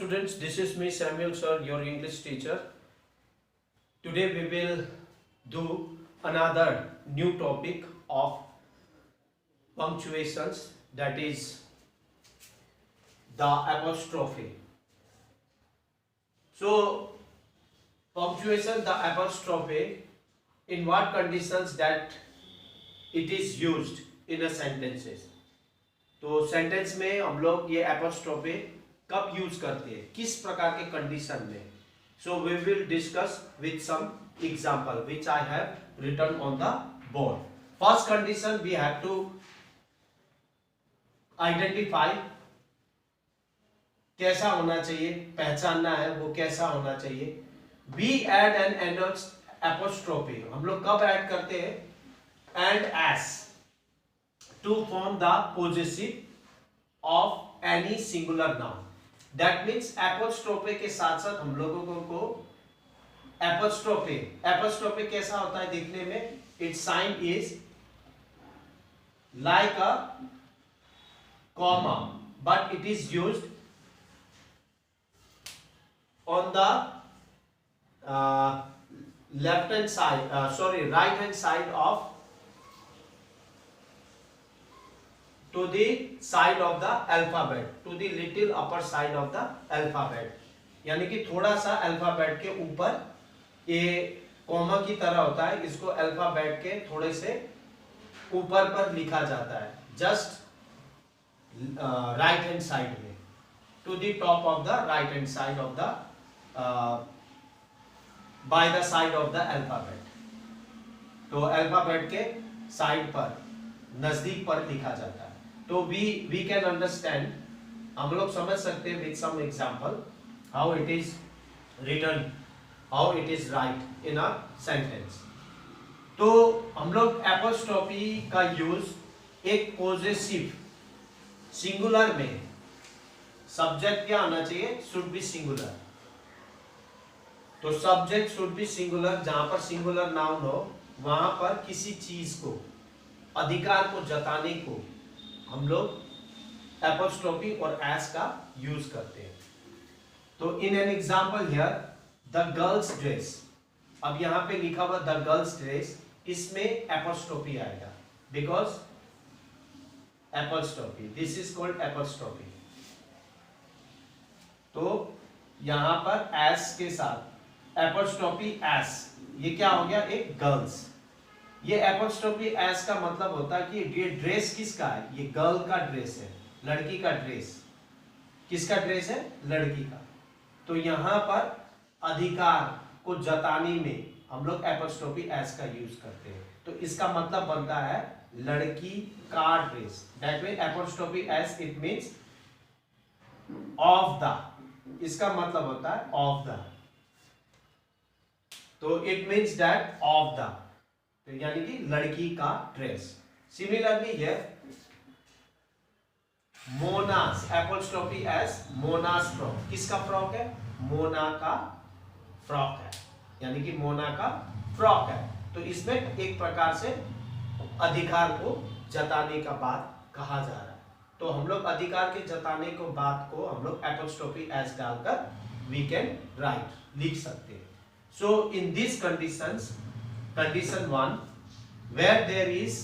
students, this is me Samuel sir, your English teacher. Today we will do another new topic of punctuations, that is the apostrophe. So punctuation, the apostrophe, in what conditions that it is used in a sentences. तो sentence में हम लोग ये apostrophe कब use करते हैं, किस प्रकार के कंडीशन में. So we will discuss with some example which I have written on the board. First condition, we have to identify, कैसा होना चाहिए, पहचानना है वो कैसा होना चाहिए. वी ऐड एन एपोस्ट्रोफी, हम लोग कब ऐड करते हैं, and S, to form the possessive of any singular noun. That means apostrophe के साथ साथ हम लोगों को apostrophe कैसा होता है देखने में, its sign is like a comma but it is used on the left hand side, right hand side of, to the side of the alphabet, to the little upper side of the alphabet. यानी कि थोड़ा सा alphabet के ऊपर ये comma की तरह होता है, इसको अल्फाबेट के थोड़े से ऊपर पर लिखा जाता है, जस्ट राइट हैंड साइड में, to the top of the right hand side of the, by the side of the alphabet. तो अल्फाबेट के साइड पर, नजदीक पर लिखा जाता है. तो वी कैन अंडरस्टैंड, हम लोग समझ सकते हैं with some example how it is written, how it is write in a sentence. तो हम लोग एपोस्ट्रोफी का यूज एक पॉजेसिव सिंगुलर में, सब्जेक्ट क्या होना चाहिए, शुड बी सिंगुलर. तो सब्जेक्ट शुड बी सिंगुलर, जहां पर सिंगुलर नाउन हो वहां पर किसी चीज को, अधिकार को जताने को हम लोग एपोस्ट्रोफी और एस का यूज करते हैं. तो in an example here, the girls dress, अब यहां पे लिखा हुआ द गर्ल्स ड्रेस, इसमें एपोस्ट्रोफी आएगा, because apostrophe, this is called apostrophe. तो यहां पर एस के साथ एपोस्ट्रोफी एस, ये क्या हो गया, एक गर्ल्स. ये एपोस्ट्रोफी एस का मतलब होता है कि ये ड्रेस किसका है, ये गर्ल का ड्रेस है, लड़की का ड्रेस. किसका ड्रेस है, लड़की का. तो यहां पर अधिकार को जताने में हम लोग एपोस्ट्रोफी एस का यूज करते हैं. तो इसका मतलब बनता है लड़की का dress. That mean apostrophe S, it means of the, इसका मतलब होता है ऑफ द. तो it means that of the, तो यानी कि लड़की का dress. Similarly here, Mona's, apostrophe S, Mona's frock, किसका फ्रॉक है, मोना का फ्रॉक है, यानी कि मोना का फ्रॉक है. तो इसमें एक प्रकार से अधिकार को जताने का बात कहा जा रहा है. तो हम लोग अधिकार के जताने को बात को हम लोग एपोस्ट्रोफी एस डालकर वी कैन राइट, लिख सकते हैं. So in this conditions, condition 1, where there is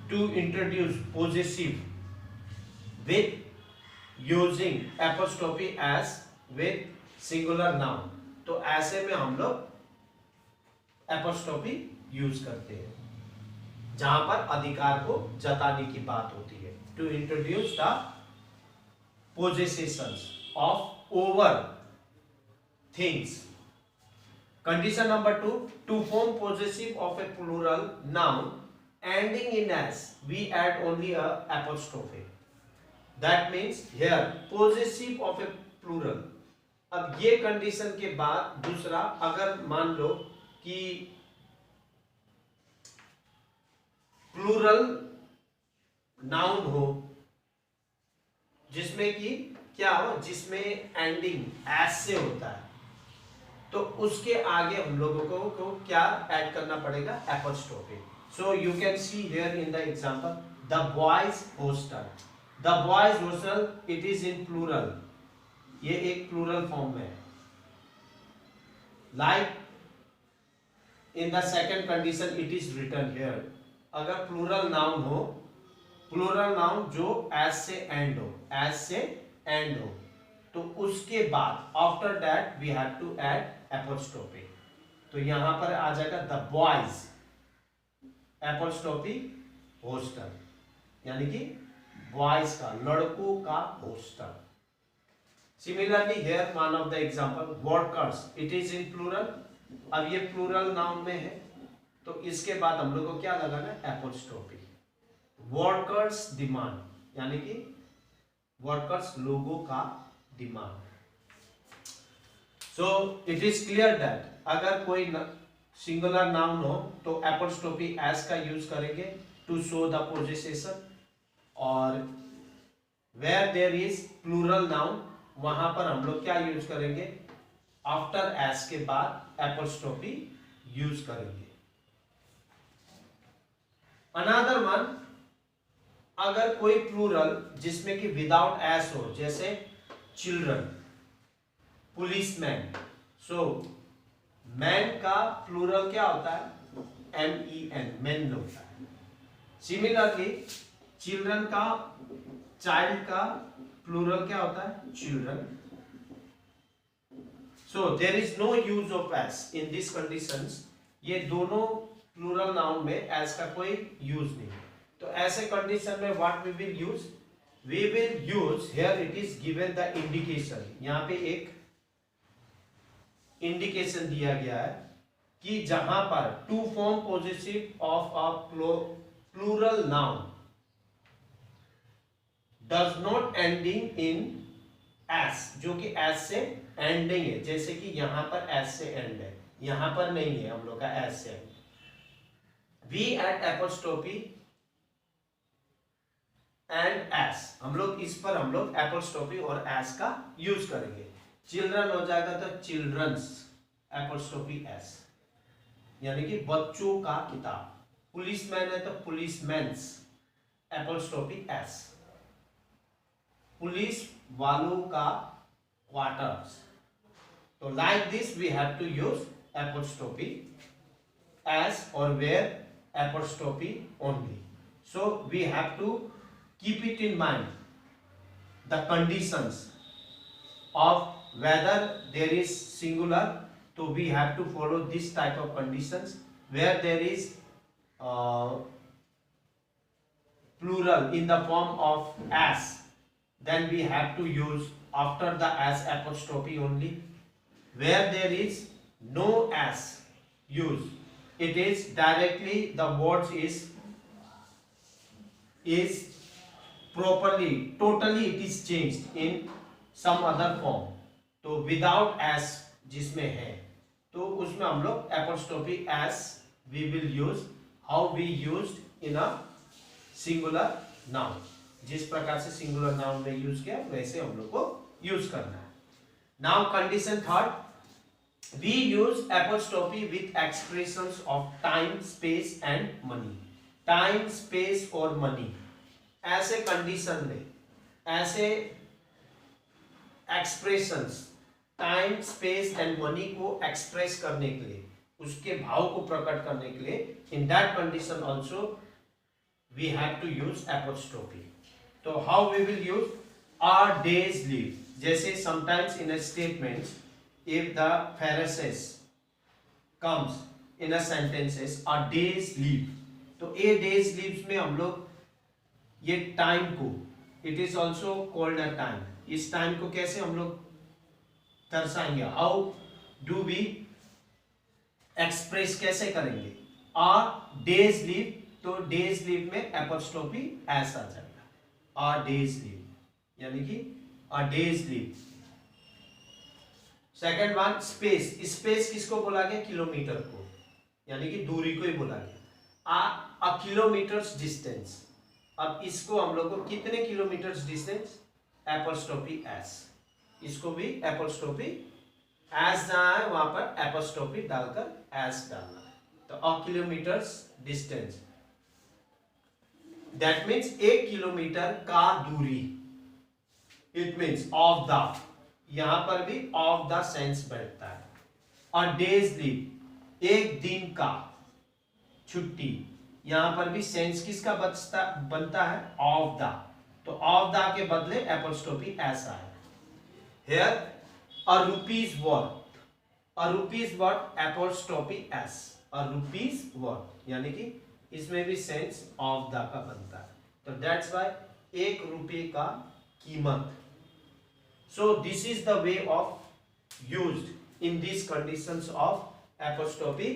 to introduce possessive with using apostrophe s with singular noun, तो ऐसे में हम लोग apostrophe यूज करते हैं जहां पर अधिकार को जताने की बात होती है. to introduce the possessions of over things. Condition number 2, to form possessive of a plural noun ending in s, we add only a apostrophe. That means here possessive of a plural. अब ये condition के बाद दूसरा, अगर मान लो कि plural noun हो जिसमें कि क्या हो, जिसमें एंडिंग एस से होता है, तो उसके आगे हम लोगों को क्या ऐड करना पड़ेगा, apostrophe. So you can see here in the example, the boys hostel. The boys hostel, it is in plural. ये एक प्लूरल फॉर्म में है। Like in the second condition it is written here, अगर plural noun हो, plural noun जो es से end हो, es से एंड हो, तो उसके बाद after that we have to add apostrophe. तो यहां पर आ जाएगा द बॉयज एपोस्ट्रोफी हॉस्टल, यानी कि बॉयज का, लड़कों का hostel. Similarly here one of the example workers, it is in plural. अब ये प्लूरल नाउन में है, तो इसके बाद हम लोग को क्या लगाना है, एपोस्ट्रोफी। वर्कर्स डिमांड, यानी कि वर्कर्स लोगों का demand. So it is clear that अगर कोई सिंगुलर नाउन हो तो एपोस्ट्रोफी एस का यूज करेंगे टू शो द पोजेसेशन, और where there is plural noun वहां पर हम लोग क्या यूज करेंगे, आफ्टर एस के बाद एपोस्ट्रोफी यूज करेंगे। अनदर वन, अगर कोई प्लूरल जिसमें कि विदाउट एस हो, जैसे चिल्ड्रन, पुलिसमैन, सो मैन का प्लूरल क्या होता है, MEN, मेन होता है। सिमिलरली चिल्ड्रन का, चाइल्ड का प्लूरल क्या होता है, children. So there is no use of s in this conditions, ये दोनों प्लूरल नाउन में एस का कोई यूज नहीं। तो ऐसे कंडीशन में what we will use, we will use, here it is given the indication, यहां पे एक इंडिकेशन दिया गया है कि जहां पर to form positive of a plural noun does not ending in s, जो कि एस से एंडिंग है, जैसे कि यहां पर एस से एंड है, यहां पर नहीं है हम लोग का एस से। We add apostrophe and s, हम लोग इस पर हम लोग एपोस्ट्रोफी और एस का यूज करेंगे। चिल्ड्रन हो जाएगा तो चिल्ड्रंस एपोस्ट्रोफी एस, यानी कि बच्चों का किताब। पुलिसमैन है तो पुलिसमैन्स एपोस्ट्रोफी एस, पुलिस वालों का क्वार्टर्स। तो like this we have to use apostrophe S और where apostrophe only. So we have to keep it in mind the conditions of whether there is singular, so we have to follow this type of conditions. Where there is plural in the form of as, then we have to use after the as apostrophe only. Where there is no as use, it is directly the words is properly, totally it is changed in some other form. तो without as जिसमें है तो उसमें हम लोग apostrophe as we will use how we used in a singular noun, जिस प्रकार से singular noun में यूज किया वैसे हम लोग को यूज करना है। Now condition third, we use apostrophe with expressions of time, space and money. Time, space और मनी, ऐसे कंडीशन में, ऐसे expressions time, space and money को एक्सप्रेस करने के लिए, उसके भाव को प्रकट करने के लिए, in that condition also we have to use apostrophe. तो how we will use, our day's leave, जैसे sometimes in a statements if the phrases comes in a sentences, a day's leave, तो ए डेज लीव्स में हम लोग ये time को, it is also called a time, इस time को कैसे हम लोग दर्शाएंगे, हाउ डू वी एक्सप्रेस, कैसे करेंगे, आ डेज लीव, तो डेज लीव में एपोस्ट्रोफी एस आ जाएगा, आ डेज लीव, यानी कि a day's leave. Second one space, space किसको बोला गया, किलोमीटर को, यानी कि दूरी को ही बोला गया। अ किलोमीटर्स डिस्टेंस, अब इसको हम लोग को कितने किलोमीटर्स डिस्टेंस, एपोस्ट्रोफी एस, इसको भी एपोस्ट्रोफी एस जाना है, वहां पर एपोस्ट्रोफी डालकर एस डालना है। तो a kilometres distance, that means 1 kilometre का दूरी, इट मीन्स ऑफ द, यहां पर भी ऑफ द सेंस बैठता है। अ डेज लीव, एक दिन का छुट्टी, यहां पर भी सेंस किसका बनता है, ऑफ द। तो ऑफ द के बदले एपोस्ट्रोफी एस आए। Here a rupees worth, a rupees worth apostrophe S, a rupees worth, यानी कि इसमें भी सेंस ऑफ द का बनता है। तो दैट्स वाई एक रुपये का कीमत। So this is the way of used in this conditions of apostrophe.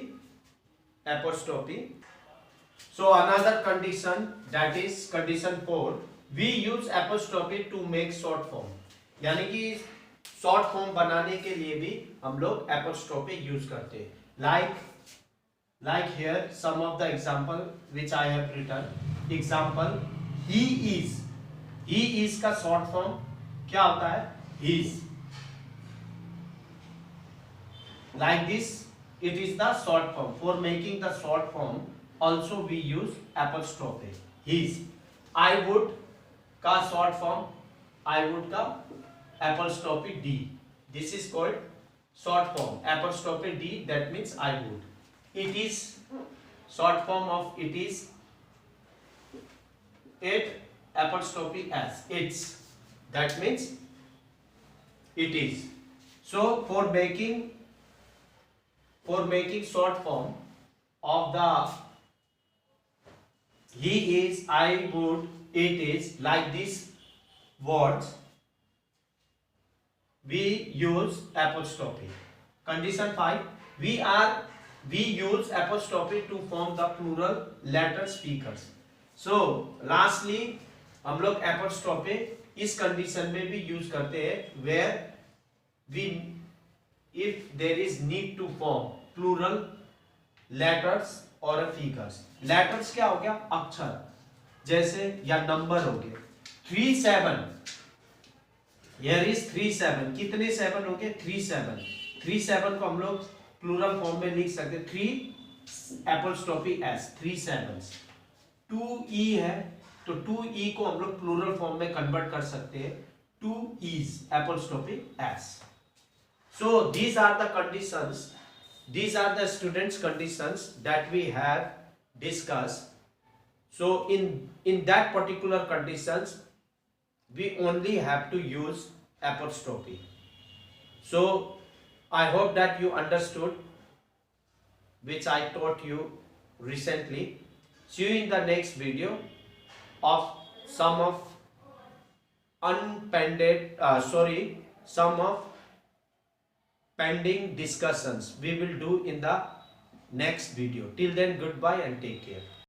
So another condition, that is condition 4, we use apostrophe to make short form, यानी कि शॉर्ट फॉर्म बनाने के लिए भी हम लोग apostrophe यूज करते हैं। like here some of the example which I have written. Example, he is का short form क्या होता है, his. Like this, it is the short form. For making the short form also we use apostrophe, his. I would का short form, I would का apostrophe d. This is called short form, apostrophe d, that means I would. It is, short form of it is, it apostrophe s, its, that means it is. So for making short form of the he is, I would, it is, like these words we use apostrophe. Condition 5, we use apostrophe to form the plural letter speakers. So lastly हम लोग apostrophe इस condition में भी use करते हैं where we, if there is need to form plural letters or figures. letters क्या हो गया, अक्षर, जैसे या नंबर हो गए 37, here is 37, कितने 7 हो गए, 37 को हम लोग प्लूरल फॉर्म में लिख सकते 3 apostrophe s, 3 sevens। 2e है तो 2e को हम लोग प्लूरल फॉर्म में कन्वर्ट कर सकते हैं 2 e's apostrophe s। So these are the conditions, these are the students conditions that we have discussed. So in that particular conditions we only have to use apostrophe. So I hope that you understood which I taught you recently. See you in the next video of some of some of pending discussions we will do in the next video. Till then, goodbye and take care.